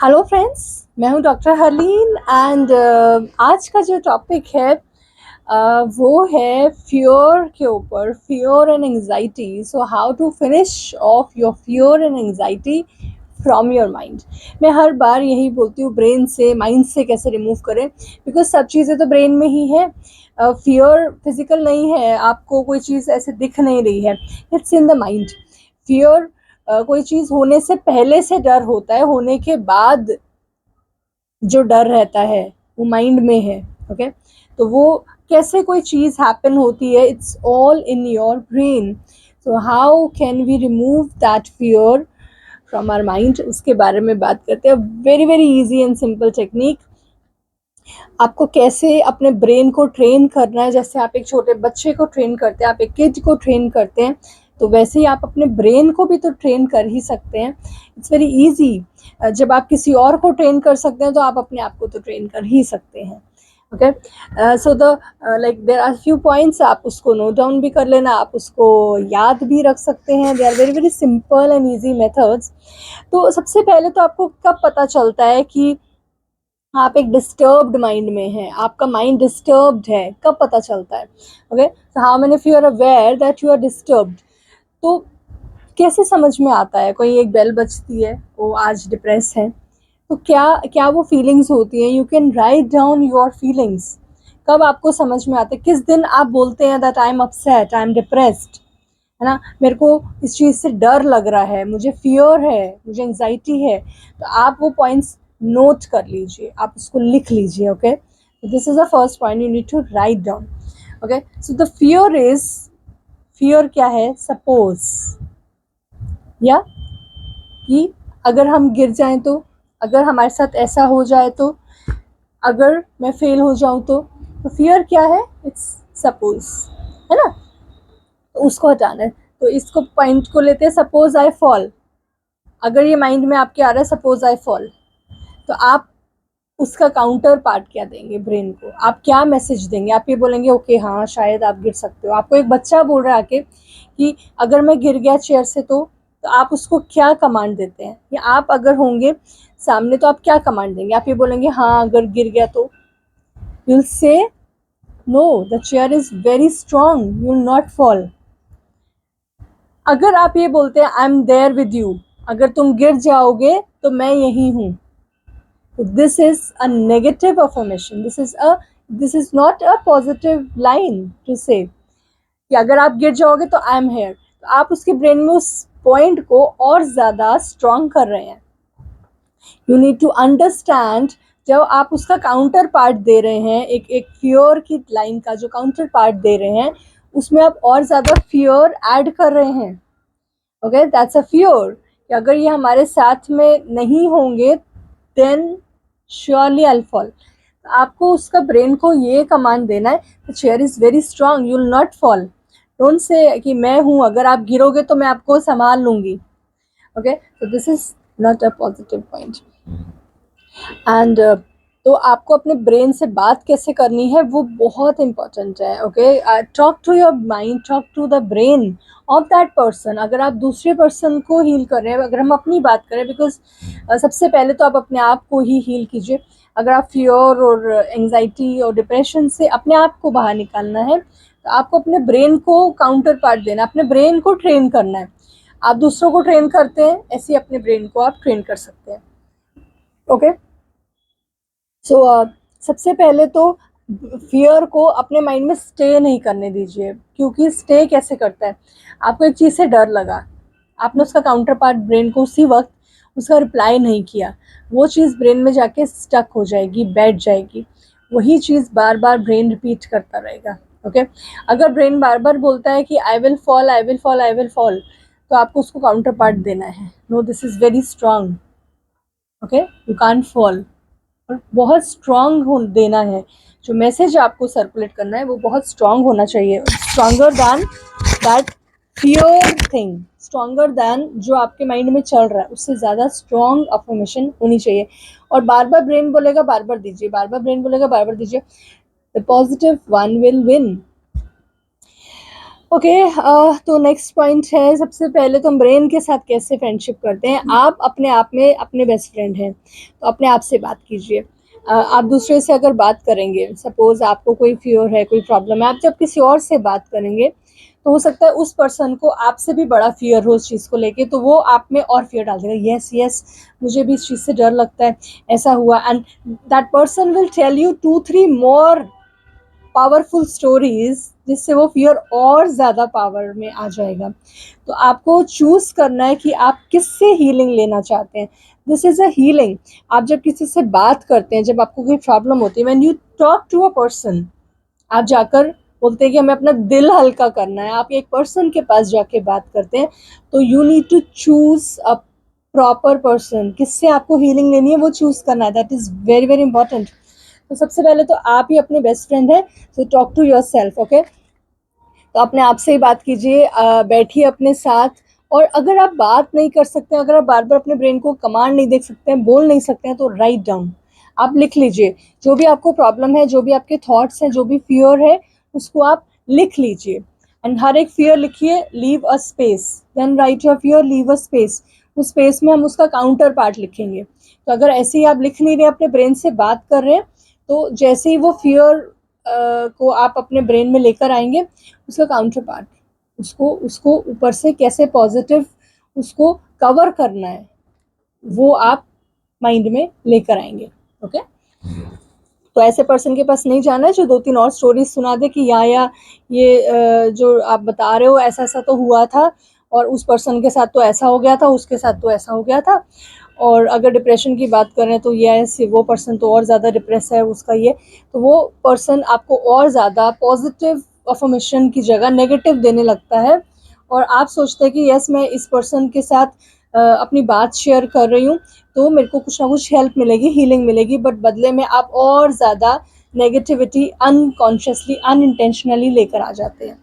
Hello friends, मैं हूं doctor Harleen and आज का जो टॉपिक है वो है फियर के ऊपर, fear and anxiety. So how to finish off your fear and anxiety from your mind. मैं हर बार यही बोलती हूँ, ब्रेन से, माइंड से कैसे रिमूव करें, बिकॉज सब चीज़ें तो ब्रेन में ही है। फियर फिजिकल नहीं है, आपको कोई चीज़ ऐसे दिख नहीं रही है, it's in the mind. Fear कोई चीज़ होने से पहले से डर होता है, होने के बाद जो डर रहता है वो माइंड में है। ओके, तो वो कैसे कोई चीज़ हैपन होती है, it's all in your brain. So how can we remove that fear from our mind, उसके बारे में बात करते हैं। Very very easy and simple technique. आपको कैसे अपने ब्रेन को ट्रेन करना है, जैसे आप एक छोटे बच्चे को ट्रेन करते हैं, आप एक किड को ट्रेन करते हैं, तो वैसे ही आप अपने ब्रेन को भी तो ट्रेन कर ही सकते हैं। It's very easy. जब आप किसी और को ट्रेन कर सकते हैं तो आप अपने आप को तो ट्रेन कर ही सकते हैं। Okay, so the like there are few points, आप उसको नोट डाउन भी कर लेना, आप उसको याद भी रख सकते हैं। They are very very simple and easy methods. तो सबसे पहले तो आपको कब पता चलता है कि आप एक डिस्टर्ब्ड माइंड में हैं, आपका माइंड डिस्टर्ब्ड है, कब पता चलता है? Okay, so how many of you are aware that you are disturbed? तो कैसे समझ में आता है? कोई एक बेल बजती है, वो आज डिप्रेस है, तो क्या क्या वो फीलिंग्स होती हैं? You can write down your feelings. कब आपको समझ में आता है? किस दिन आप बोलते हैं that I am upset, I am depressed, है ना, मेरे को इस चीज़ से डर लग रहा है, मुझे फियर है, मुझे एंजाइटी है। तो आप वो पॉइंट्स नोट कर लीजिए, आप उसको लिख लीजिए। Okay, this is the first point, you need to write down. Okay, so the fear is, fear क्या है? सपोज, या कि अगर हम गिर जाएं तो, अगर हमारे साथ ऐसा हो जाए तो, अगर मैं फेल हो जाऊं तो फियर क्या है? इट्स सपोज, है ना। तो उसको हटाना है, तो इसको पॉइंट को लेते हैं, सपोज आई फॉल। अगर ये माइंड में आपके आ रहा है सपोज आई फॉल, तो आप उसका काउंटर पार्ट क्या देंगे ब्रेन को? आप क्या मैसेज देंगे? आप ये बोलेंगे ओके हाँ शायद आप गिर सकते हो। आपको एक बच्चा बोल रहा है आके कि अगर मैं गिर गया चेयर से तो आप उसको क्या कमांड देते हैं? या आप अगर होंगे सामने तो आप क्या कमांड देंगे? आप ये बोलेंगे हाँ अगर गिर गया तो? You will say no, the chair is very strong, you will not fall. अगर आप ये बोलते हैं I am there with you, अगर तुम गिर जाओगे तो मैं यही हूँ, this is a negative affirmation, this is not a positive line to say कि अगर आप गिर जाओगे तो आई एम हेयर। तो आप उसके ब्रेन में उस पॉइंट को और ज़्यादा स्ट्रॉन्ग कर रहे हैं। यू नीड टू अंडरस्टैंड, जब आप उसका काउंटर पार्ट दे रहे हैं, एक एक फियर की लाइन का जो काउंटर पार्ट दे रहे हैं, उसमें आप और ज़्यादा फियर ऐड कर रहे हैं। ओके, दैट्स अ फियर कि अगर ये हमारे साथ में नहीं होंगे देन श्योरली आई फॉल। आपको उसका ब्रेन को ये कमांड देना है, the chair is very strong, you will not fall. Don't say कि मैं हूँ, अगर आप गिरोगे तो मैं आपको संभाल लूँगी। Okay, so this is not a positive point. And तो आपको अपने ब्रेन से बात कैसे करनी है वो बहुत इंपॉर्टेंट है। Okay, talk to your mind, talk to the brain of that person. अगर आप दूसरे पर्सन को हील कर रहे हैं, अगर हम अपनी बात करें, बिकॉज सबसे पहले तो आप अपने आप को ही हील कीजिए। अगर आप फियर और एंजाइटी और डिप्रेशन से अपने आप को बाहर निकालना है, तो आपको अपने ब्रेन को काउंटर पार्ट देना, अपने ब्रेन को ट्रेन करना है। आप दूसरों को ट्रेन करते हैं, ऐसे ही अपने ब्रेन को आप ट्रेन कर सकते हैं। ओके, सो सबसे पहले तो फियर को अपने माइंड में स्टे नहीं करने दीजिए, क्योंकि स्टे कैसे करता है? आपको एक चीज़ से डर लगा, आपने उसका काउंटर पार्ट ब्रेन को उसी वक्त उसका रिप्लाई नहीं किया, वो चीज़ ब्रेन में जाके स्टक हो जाएगी, बैठ जाएगी। वही चीज़ बार बार ब्रेन रिपीट करता रहेगा। ओके, अगर ब्रेन बार बार बोलता है कि I will fall, I will fall, I will fall, तो आपको उसको काउंटर पार्ट देना है, no this is very strong, okay, you can't fall. और बहुत स्ट्रॉन्ग हो देना है, जो मैसेज आपको सर्कुलेट करना है वो बहुत स्ट्रॉन्ग होना चाहिए, stronger than that fear thing, stronger than जो आपके माइंड में चल रहा है उससे ज़्यादा स्ट्रॉन्ग अफर्मेशन होनी चाहिए। और बार बार ब्रेन बोलेगा बार बार दीजिए, बार बार ब्रेन बोलेगा बार बार दीजिए, the positive one will win. Okay. तो नेक्स्ट पॉइंट है, सबसे पहले तो हम ब्रेन के साथ कैसे फ्रेंडशिप करते हैं। आप अपने आप में अपने बेस्ट फ्रेंड हैं, तो अपने आप से बात कीजिए। आप दूसरे से अगर बात करेंगे, सपोज आपको कोई फियर है, कोई प्रॉब्लम है, आप जब किसी और से बात करेंगे तो हो सकता है उस पर्सन को आपसे भी बड़ा फियर हो उस चीज़ को लेके, तो वो आप में और फियर डाल देगा। यस यस, मुझे भी इस चीज़ से डर लगता है, ऐसा हुआ, and that person will tell you 2-3 more powerful stories, जिससे वो फियर और ज़्यादा पावर में आ जाएगा। तो आपको चूज करना है कि आप किससे हीलिंग लेना चाहते हैं। This is a healing. आप जब किसी से बात करते हैं, जब आपको कोई प्रॉब्लम होती है, when you talk to a person, आप जाकर बोलते हैं कि हमें अपना दिल हल्का करना है, आप एक पर्सन के पास जाके बात करते हैं, तो you need to choose a proper person. किससे आपको हीलिंग लेनी है वो चूज करना है, that is very very important. तो सबसे पहले तो आप ही अपने बेस्ट फ्रेंड हैं, so talk to your self. Okay, तो अपने आप से ही बात कीजिए, बैठिए अपने साथ। और अगर आप बात नहीं कर सकते, अगर आप बार बार अपने ब्रेन को कमांड नहीं दे सकते हैं, बोल नहीं सकते हैं, तो राइट डाउन, आप लिख लीजिए जो भी आपको प्रॉब्लम है, जो भी आपके थॉट्स हैं, जो भी फियर है, उसको आप लिख लीजिए। एंड हर एक फियर लिखिए, leave a space, then write your fear, leave a space. उस स्पेस में हम उसका काउंटर पार्ट लिखेंगे। तो अगर ऐसे ही आप लिख नहीं रहे, अपने ब्रेन से बात कर रहे हैं, तो जैसे ही वो फियर को आप अपने ब्रेन में लेकर आएंगे, उसका काउंटर पार्ट, उसको उसको ऊपर से कैसे पॉजिटिव उसको कवर करना है, वो आप माइंड में लेकर आएंगे। ओके, तो ऐसे पर्सन के पास नहीं जाना है जो 2-3 और स्टोरीज सुना दे कि या ये जो आप बता रहे हो ऐसा ऐसा तो हुआ था, और उस पर्सन के साथ तो ऐसा हो गया था, उसके साथ तो ऐसा हो गया था। और अगर डिप्रेशन की बात करें तो यस, वो पर्सन तो और ज़्यादा डिप्रेस है, उसका ये, तो वो पर्सन आपको और ज़्यादा पॉजिटिव अफर्मेशन की जगह नेगेटिव देने लगता है। और आप सोचते हैं कि यस, मैं इस पर्सन के साथ अपनी बात शेयर कर रही हूँ, तो मेरे को कुछ ना कुछ हेल्प मिलेगी, हीलिंग मिलेगी, बट बदले में आप और ज़्यादा नेगेटिविटी अनकॉन्शियसली अनइंटेंशनली लेकर आ जाते हैं।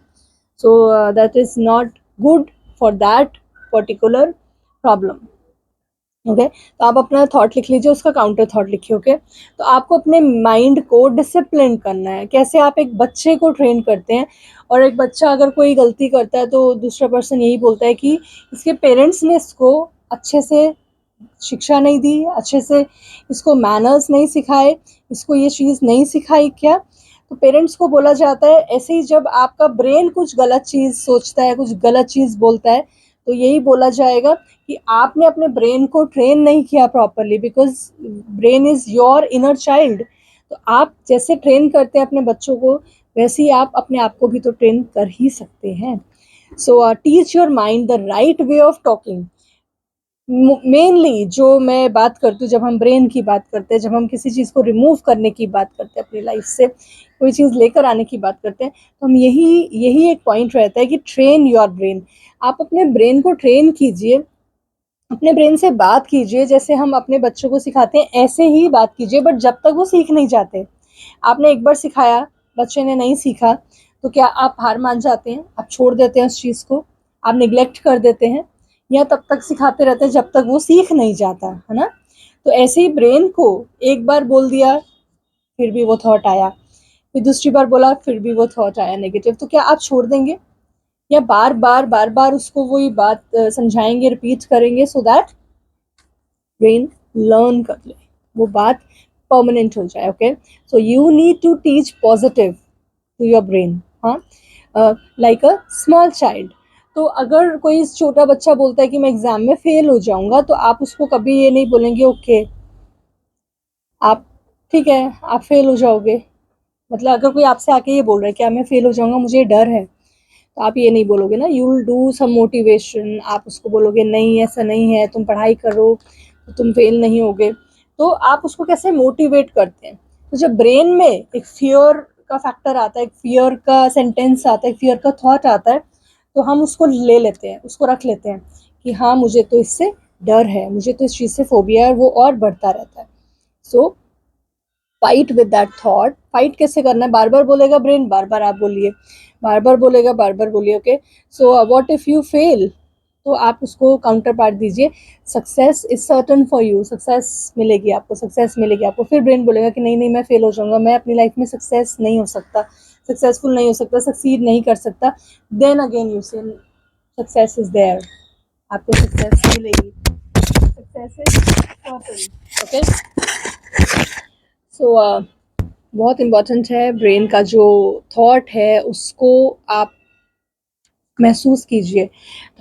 So that is not good for that particular problem. Okay, तो आप अपना थॉट लिख लीजिए, उसका काउंटर थॉट लिखिए। ओके, तो आपको अपने माइंड को डिसिप्लिन करना है। कैसे आप एक बच्चे को ट्रेन करते हैं, और एक बच्चा अगर कोई गलती करता है तो दूसरा पर्सन यही बोलता है कि इसके पेरेंट्स ने इसको अच्छे से शिक्षा नहीं दी, अच्छे से इसको मैनर्स नहीं सिखाए, इसको ये चीज़ नहीं सिखाई क्या। तो पेरेंट्स को बोला जाता है। ऐसे ही जब आपका ब्रेन कुछ गलत चीज़ सोचता है, कुछ गलत चीज़ बोलता है, तो यही बोला जाएगा कि आपने अपने ब्रेन को ट्रेन नहीं किया properly, because brain is your inner child. तो आप जैसे ट्रेन करते हैं अपने बच्चों को, वैसे ही आप अपने आप को भी तो ट्रेन कर ही सकते हैं। So teach your mind the right way of talking. Mainly जो मैं बात करती हूँ, जब हम ब्रेन की बात करते हैं, जब हम किसी चीज़ को रिमूव करने की बात करते हैं, अपनी लाइफ से कोई चीज़ लेकर आने की बात करते हैं, तो हम यही यही एक पॉइंट रहता है कि ट्रेन योर ब्रेन। आप अपने ब्रेन को ट्रेन कीजिए, अपने ब्रेन से बात कीजिए, जैसे हम अपने बच्चों को सिखाते हैं ऐसे ही बात कीजिए, बट जब तक वो सीख नहीं जाते। आपने एक बार सिखाया, बच्चे ने नहीं सीखा, तो क्या आप हार मान जाते हैं, आप छोड़ देते हैं उस चीज़ को, आप निगलेक्ट कर देते हैं, या तब तक सिखाते रहते हैं जब तक वो सीख नहीं जाता है ना। तो ऐसे ही ब्रेन को एक बार बोल दिया, फिर भी वो थॉट आया, फिर दूसरी बार बोला, फिर भी वो थॉट आया नेगेटिव, तो क्या आप छोड़ देंगे, या बार बार उसको वही बात समझाएंगे, रिपीट करेंगे, सो दैट ब्रेन लर्न कर ले, वो बात परमानेंट हो जाए। Okay, so you need to teach positive to your brain. हाँ, लाइक अ स्मॉल चाइल्ड। तो अगर कोई छोटा बच्चा बोलता है कि मैं एग्जाम में फेल हो जाऊंगा, तो आप उसको कभी ये नहीं बोलेंगे ओके आप, ठीक है, आप फेल हो जाओगे। मतलब अगर कोई आपसे आके ये बोल रहा है कि मैं फेल हो जाऊंगा, मुझे डर है, तो आप ये नहीं बोलोगे ना, you will do some motivation. आप उसको बोलोगे नहीं, ऐसा नहीं है, तुम पढ़ाई करो तो तुम फेल नहीं होगे। तो आप उसको कैसे मोटिवेट करते हैं। तो जब ब्रेन में एक फियर का फैक्टर आता है, एक फियर का सेंटेंस आता है, एक फियर का थॉट आता है, तो हम उसको ले लेते हैं, उसको रख लेते हैं कि हाँ, मुझे तो इससे डर है, मुझे तो इस चीज़ से फोबिया है, वो और बढ़ता रहता है। So fight with that thought. Fight कैसे करना है, बार बार बोलेगा ब्रेन, बार बार आप बोलिए, बार बार बोलेगा, बार बार बोलिए। Okay, so what if you fail, तो आप उसको काउंटर पार्ट दीजिए, success is certain for you, success मिलेगी आपको, सक्सेस मिलेगी आपको। फिर ब्रेन बोलेगा कि नहीं नहीं, मैं फेल हो जाऊंगा, मैं अपनी लाइफ में सक्सेस नहीं हो सकता, सक्सेसफुल नहीं हो सकता, सक्सीड नहीं कर सकता, देन अगेन यू से सक्सेस इज देयर, आपको सक्सेस मिलेगी, सक्सेस इज सर्टेन। ओके, सो बहुत इम्पोर्टेंट है, ब्रेन का जो थॉट है उसको आप महसूस कीजिए।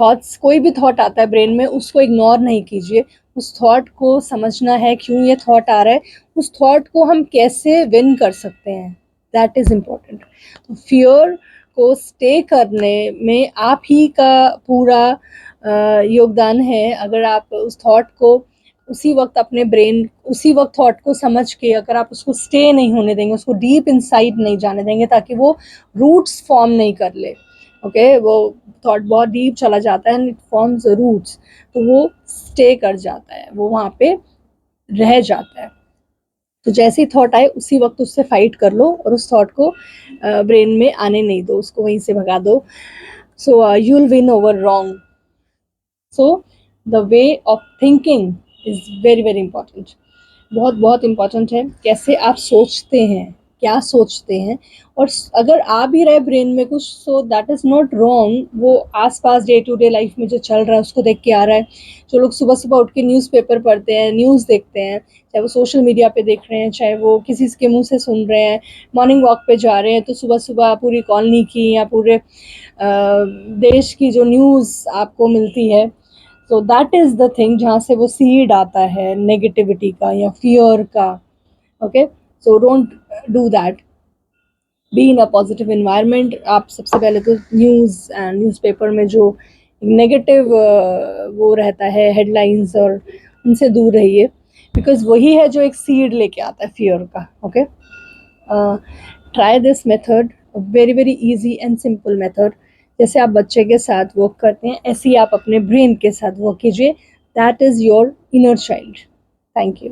थॉट्स, कोई भी थॉट आता है ब्रेन में, उसको इग्नोर नहीं कीजिए, उस थॉट को समझना है क्यों ये थॉट आ रहा है, उस थॉट को हम कैसे विन कर सकते हैं, दैट इज़ इम्पोर्टेंट। तो फियर को स्टे करने में आप ही का पूरा योगदान है। अगर आप उस थॉट को उसी वक्त अपने ब्रेन, उसी वक्त थॉट को समझ के अगर आप उसको स्टे नहीं होने देंगे, उसको डीप इनसाइड नहीं जाने देंगे ताकि वो रूट्स फॉर्म नहीं कर ले, ओके, वो थॉट बहुत डीप चला जाता है एंड इट फॉर्म्स रूट्स, तो वो स्टे कर जाता है, वो वहाँ पे रह जाता है। तो जैसे ही थॉट आए उसी वक्त उससे फाइट कर लो और उस थॉट को ब्रेन में आने नहीं दो, उसको वहीं से भगा दो। So you will win over wrong. So the way of thinking is very very important, बहुत बहुत इम्पॉर्टेंट है, कैसे आप सोचते हैं, क्या सोचते हैं। और अगर आ भी रहा है ब्रेन में कुछ, so that is not wrong, वो आसपास डे टू डे लाइफ में जो चल रहा है उसको देख के आ रहा है। जो लोग सुबह सुबह उठ के न्यूज़पेपर पढ़ते हैं, न्यूज़ देखते हैं, चाहे वो सोशल मीडिया पे देख रहे हैं, चाहे वो किसी के मुंह से सुन रहे हैं, मॉर्निंग वॉक पे जा रहे हैं, तो सुबह सुबह पूरी कॉलोनी की या पूरे देश की जो न्यूज़ आपको मिलती है, तो दैट इज़ द थिंग जहाँ से वो सीड आता है नेगेटिविटी का या फियर का। Okay, so don't do that, be in a positive environment. आप सबसे पहले तो न्यूज़ एंड न्यूज़पेपर में जो नेगेटिव वो रहता है हेडलाइंस, और उनसे दूर रहिए, बिकॉज वही है जो एक सीड लेके आता है फियर का। Okay, try this method, very very easy and simple method. जैसे आप बच्चे के साथ वर्क करते हैं, ऐसे ही आप अपने ब्रेन के साथ वर्क कीजिए, that is your inner child. Thank you.